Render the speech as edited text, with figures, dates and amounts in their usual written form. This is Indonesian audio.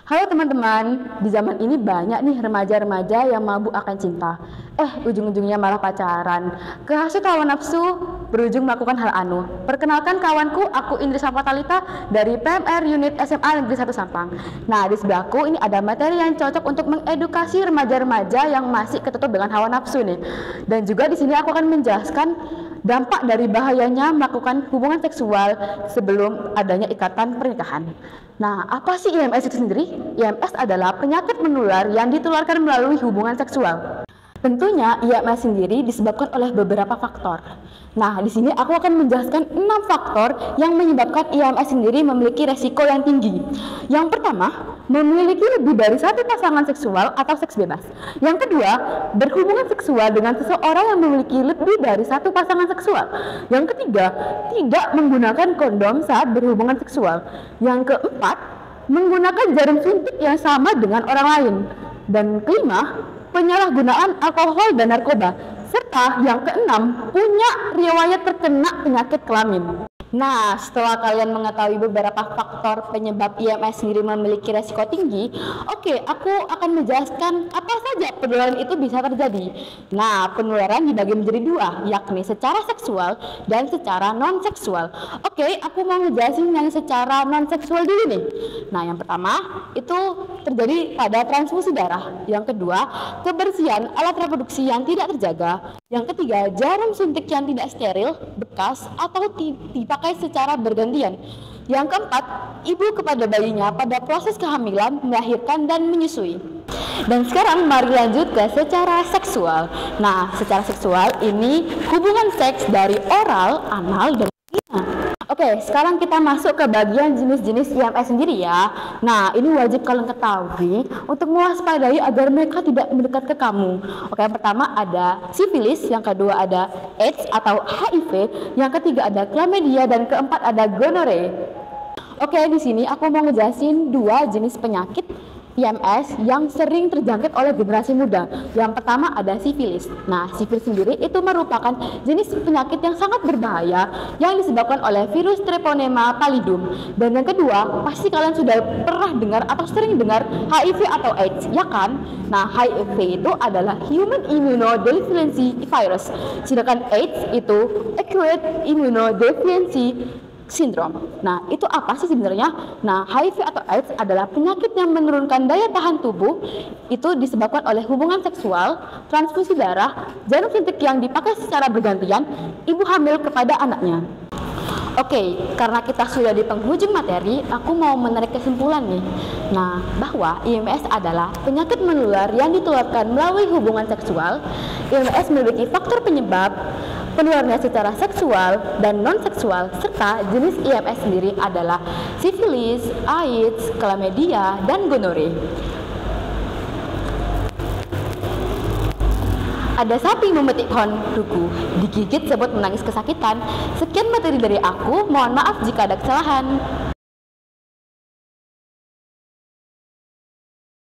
Halo teman-teman, di zaman ini banyak nih remaja-remaja yang mabuk akan cinta. Ujung-ujungnya malah pacaran. Kehasut hawa nafsu berujung melakukan hal anu. Perkenalkan kawanku, aku Indri Safatalita dari PMR Unit SMA Negeri 1 Sampang. Nah, di sebelahku ini ada materi yang cocok untuk mengedukasi remaja-remaja yang masih ketutup dengan hawa nafsu nih. Dan juga di sini aku akan menjelaskan dampak dari bahayanya melakukan hubungan seksual sebelum adanya ikatan pernikahan. Nah, apa sih IMS itu sendiri? IMS adalah penyakit menular yang ditularkan melalui hubungan seksual. Tentunya IMS sendiri disebabkan oleh beberapa faktor. Nah, di sini aku akan menjelaskan 6 faktor yang menyebabkan IMS sendiri memiliki resiko yang tinggi. Yang pertama, memiliki lebih dari satu pasangan seksual atau seks bebas. Yang kedua, berhubungan seksual dengan seseorang yang memiliki lebih dari satu pasangan seksual. Yang ketiga, tidak menggunakan kondom saat berhubungan seksual. Yang keempat, menggunakan jarum suntik yang sama dengan orang lain. Dan kelima, penyalahgunaan alkohol dan narkoba. Serta yang keenam, punya riwayat terkena penyakit kelamin. Nah, setelah kalian mengetahui beberapa faktor penyebab IMS sendiri memiliki resiko tinggi, aku akan menjelaskan apa saja penularan itu bisa terjadi. Nah, penularan dibagi menjadi dua, yakni secara seksual dan secara non-seksual. Aku mau ngejelasin yang secara non-seksual dulu nih. Nah, yang pertama itu terjadi pada transfusi darah. Yang kedua, kebersihan alat reproduksi yang tidak terjaga. Yang ketiga, jarum suntik yang tidak steril, bekas, atau dipakai secara bergantian. Yang keempat, ibu kepada bayinya pada proses kehamilan, melahirkan, dan menyusui. Dan sekarang mari lanjut ke secara seksual. Nah, secara seksual ini hubungan seks dari oral, anal, dan vagina. Sekarang kita masuk ke bagian jenis-jenis IMS sendiri ya. Nah, ini wajib kalian ketahui untuk mewaspadai agar mereka tidak mendekat ke kamu. Yang pertama ada sifilis, yang kedua ada AIDS atau HIV, yang ketiga ada chlamydia, dan keempat ada gonore. Di sini aku mau ngejelasin dua jenis penyakit IMS yang sering terjangkit oleh generasi muda. Yang pertama ada sifilis. Nah, sifilis sendiri itu merupakan jenis penyakit yang sangat berbahaya yang disebabkan oleh virus Treponema pallidum. Dan yang kedua, pasti kalian sudah pernah dengar atau sering dengar HIV atau AIDS, ya kan? Nah, HIV itu adalah Human Immunodeficiency Virus. Sedangkan AIDS itu Acute Immunodeficiency Syndrome. Nah, itu apa sih sebenarnya? Nah, HIV atau AIDS adalah penyakit yang menurunkan daya tahan tubuh. Itu disebabkan oleh hubungan seksual, transfusi darah, jarum suntik yang dipakai secara bergantian, ibu hamil kepada anaknya. Karena kita sudah di penghujung materi, aku mau menarik kesimpulan nih. Nah, bahwa IMS adalah penyakit menular yang ditularkan melalui hubungan seksual. IMS memiliki faktor penyebab penularannya secara seksual dan non-seksual, serta jenis IMS sendiri adalah sifilis, AIDS, chlamydia, dan gonore. Ada sapi memetik pohon duku, digigit sebut menangis kesakitan. Sekian materi dari aku, mohon maaf jika ada kesalahan.